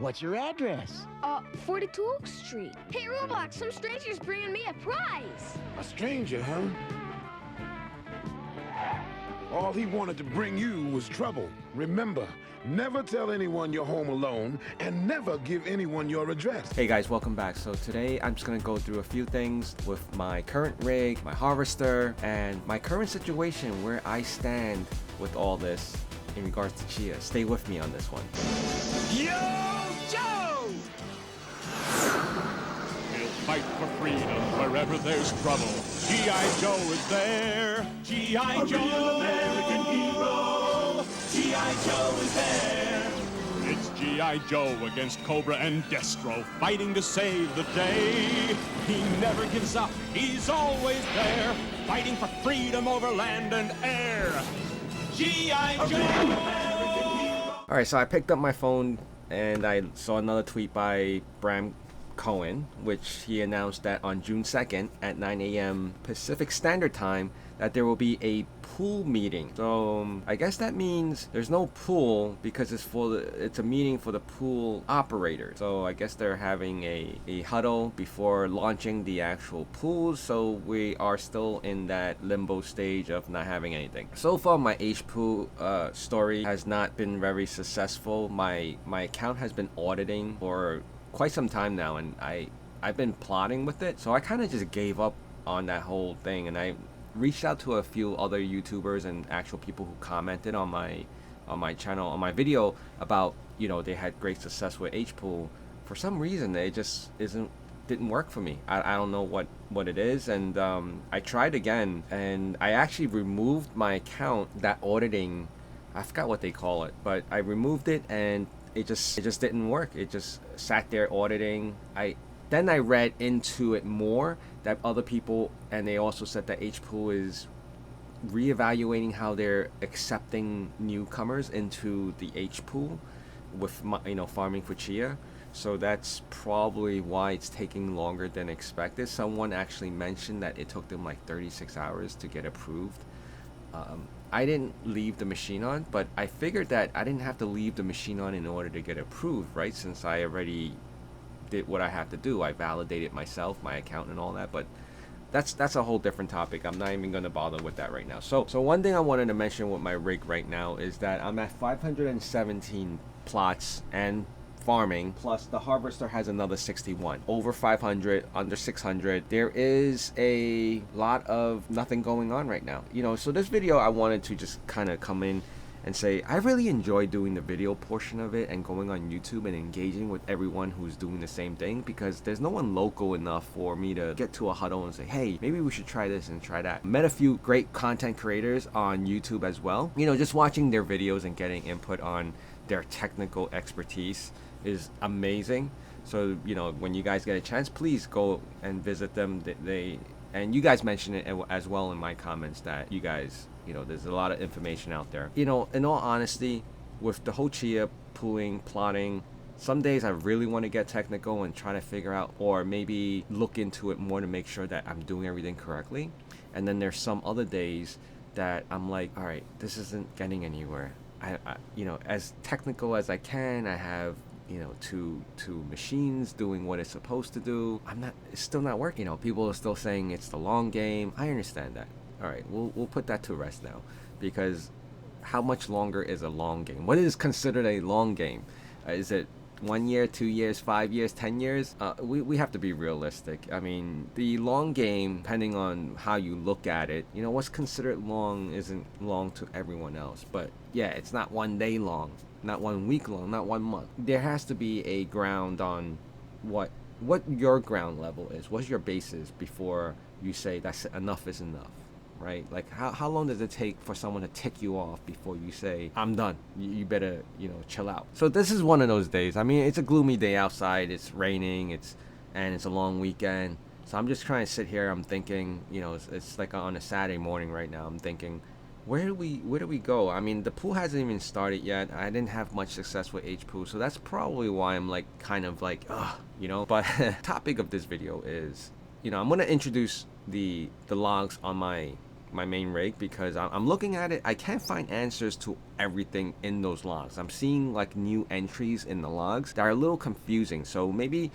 What's your address? 42 Oak Street. Hey, Roblox, some stranger's bringing me a prize. A stranger, huh? All he wanted to bring you was trouble. Remember, never tell anyone you're home alone, and never give anyone your address. Hey guys, welcome back. So today I'm just gonna go through a few things with my current rig, my harvester, and my current situation where I stand with all this in regards to Chia. Stay with me on this one. Yo, Joe! He'll fight for freedom wherever there's trouble. G.I. Joe is there. G.I. Joe, real American hero. G.I. Joe is there. It's G.I. Joe against Cobra and Destro, fighting to save the day. He never gives up. He's always there, fighting for freedom over land and air. G.I. Joe! Alright, so I picked up my phone and I saw another tweet by Bram Cohen, which he announced that on June 2nd at 9 a.m. Pacific Standard Time that there will be a pool meeting. So I guess that means there's no pool because it's a meeting for the pool operator. So I guess they're having a huddle before launching the actual pools. So we are still in that limbo stage of not having anything. So far my H pool story has not been very successful. My account has been auditing for quite some time now, and I've been plotting with it, so I kind of just gave up on that whole thing, and I reached out to a few other YouTubers and actual people who commented on my channel, on my video, about, you know, they had great success with HPool. For some reason it just didn't work for me. I don't know what it is, and I tried again, and I actually removed my account, that auditing, I forgot what they call it, but I removed it and it just didn't work. It just sat there auditing. Then I read into it more that other people, and they also said that HPool is reevaluating how they're accepting newcomers into the HPool with, you know, farming for Chia. So that's probably why it's taking longer than expected. Someone actually mentioned that it took them like 36 hours to get approved. I didn't leave the machine on, but I figured that I didn't have to leave the machine on in order to get approved, right? Since I already did what I have to do. I validated myself, my account and all that, but that's a whole different topic. I'm not even going to bother with that right now. So one thing I wanted to mention with my rig right now is that I'm at 517 plots and farming, plus the harvester has another 61. Over 500, under 600. There is a lot of nothing going on right now, you know. So this video, I wanted to just kind of come in and say I really enjoy doing the video portion of it and going on YouTube and engaging with everyone who's doing the same thing, because there's no one local enough for me to get to a huddle and say, hey, maybe we should try this and try that. Met a few great content creators on YouTube as well. You know, just watching their videos and getting input on their technical expertise is amazing. So, you know, when you guys get a chance, please go and visit them. And you guys mentioned it as well in my comments that you guys, you know, there's a lot of information out there. You know, in all honesty, with the whole Chia pooling, plotting, some days I really want to get technical and try to figure out, or maybe look into it more to make sure that I'm doing everything correctly. And then there's some other days that I'm like, all right, this isn't getting anywhere. I you know, as technical as I can, I have, you know, two machines doing what it's supposed to do. It's still not working. You know, people are still saying it's the long game. I understand that. All right, we'll put that to rest now, because how much longer is a long game? What is considered a long game? Is it 1 year, 2 years, 5 years, 10 years? We have to be realistic. I mean, the long game, depending on how you look at it, you know, what's considered long isn't long to everyone else. But yeah, it's not 1 day long, not 1 week long, not 1 month. There has to be a ground on what your ground level is, what your base is, before you say that's enough is enough, right? Like how long does it take for someone to tick you off before you say, I'm done, you better, you know, chill out? So this is one of those days. I mean, it's a gloomy day outside, it's raining, it's a long weekend. So I'm just trying to sit here, I'm thinking, you know, it's like on a Saturday morning right now. I'm thinking, where do we go? I mean, the pool hasn't even started yet. I didn't have much success with HPool, so that's probably why I'm like kind of like, you know. But topic of this video is, you know, I'm gonna introduce the logs on my my main rig because I'm looking at it. I can't find answers to everything in those logs. I'm seeing like new entries in the logs that are a little confusing. So maybe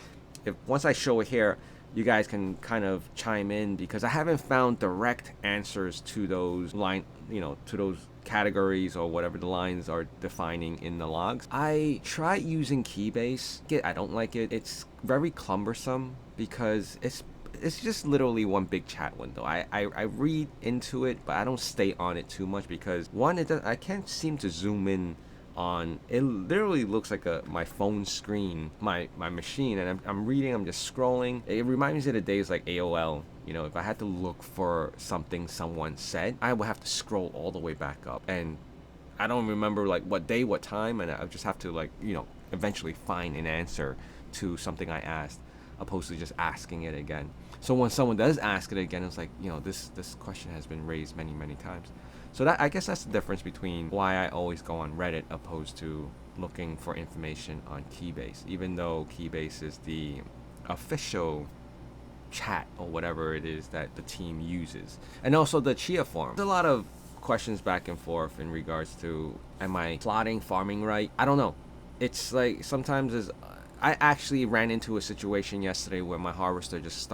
if once I show it here, you guys can kind of chime in because I haven't found direct answers to those to those categories or whatever the lines are defining in the logs. I tried using Keybase. I don't like it. It's very cumbersome because it's just literally one big chat window. I read into it, but I don't stay on it too much because one, I can't seem to zoom in on it. Literally looks like my phone screen, my machine, and I'm reading, I'm just scrolling. It reminds me of the days like AOL. If I had to look for something someone said, I would have to scroll all the way back up, and I don't remember like what day, what time, and I just have to eventually find an answer to something I asked, opposed to just asking it again. So when someone does ask it again, it's like, this question has been raised many times. So I guess that's the difference between why I always go on Reddit opposed to looking for information on Keybase, even though Keybase is the official chat or whatever it is that the team uses. And also the Chia forum. There's a lot of questions back and forth in regards to, am I plotting farming right? I don't know. It's like sometimes I actually ran into a situation yesterday where my harvester just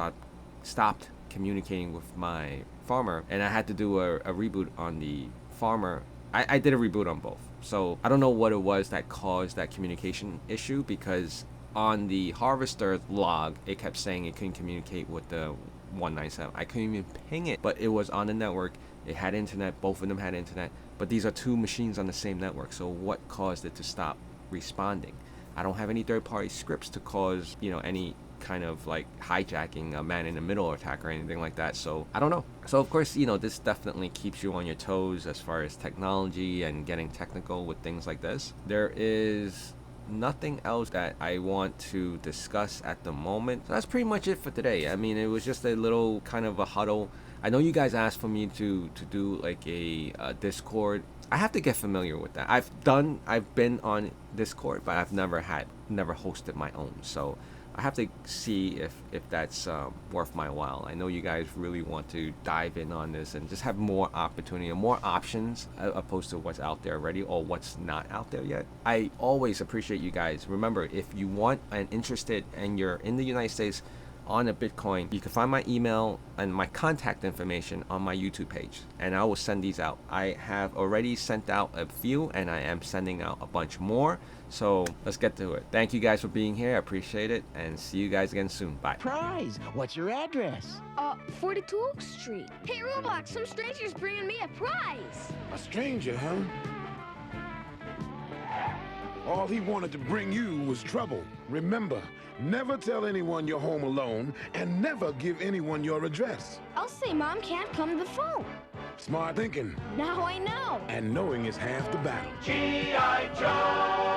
stopped communicating with my farmer, and I had to do a reboot on the farmer. I did a reboot on both. So I don't know what it was that caused that communication issue, because on the harvester log, it kept saying it couldn't communicate with the 197. I couldn't even ping it, but it was on the network. It had internet. Both of them had internet, but these are two machines on the same network. So what caused it to stop responding? I don't have any third-party scripts to cause, any kind of like hijacking, a man-in-the-middle attack or anything like that. So I don't know. So of course, this definitely keeps you on your toes as far as technology and getting technical with things like this. There is nothing else that I want to discuss at the moment. So that's pretty much it for today. I mean, it was just a little kind of a huddle. I know you guys asked for me to do like a Discord. I have to get familiar with that. I've been on Discord, but I've never hosted my own. So I have to see if that's worth my while. I know you guys really want to dive in on this and just have more opportunity and more options opposed to what's out there already or what's not out there yet. I always appreciate you guys. Remember, if you want and interested and you're in the United States on a Bitcoin, you can find my email and my contact information on my YouTube page, and I will send these out. I have already sent out a few, and I am sending out a bunch more. So let's get to it. Thank you guys for being here. I appreciate it, and see you guys again soon. Bye. Prize. What's your address? 42 Oak Street. Hey, Roblox, some stranger's bringing me a prize. A stranger, huh? All he wanted to bring you was trouble. Remember, never tell anyone you're home alone, and never give anyone your address. I'll say Mom can't come to the phone. Smart thinking. Now I know. And knowing is half the battle. G.I. Joe!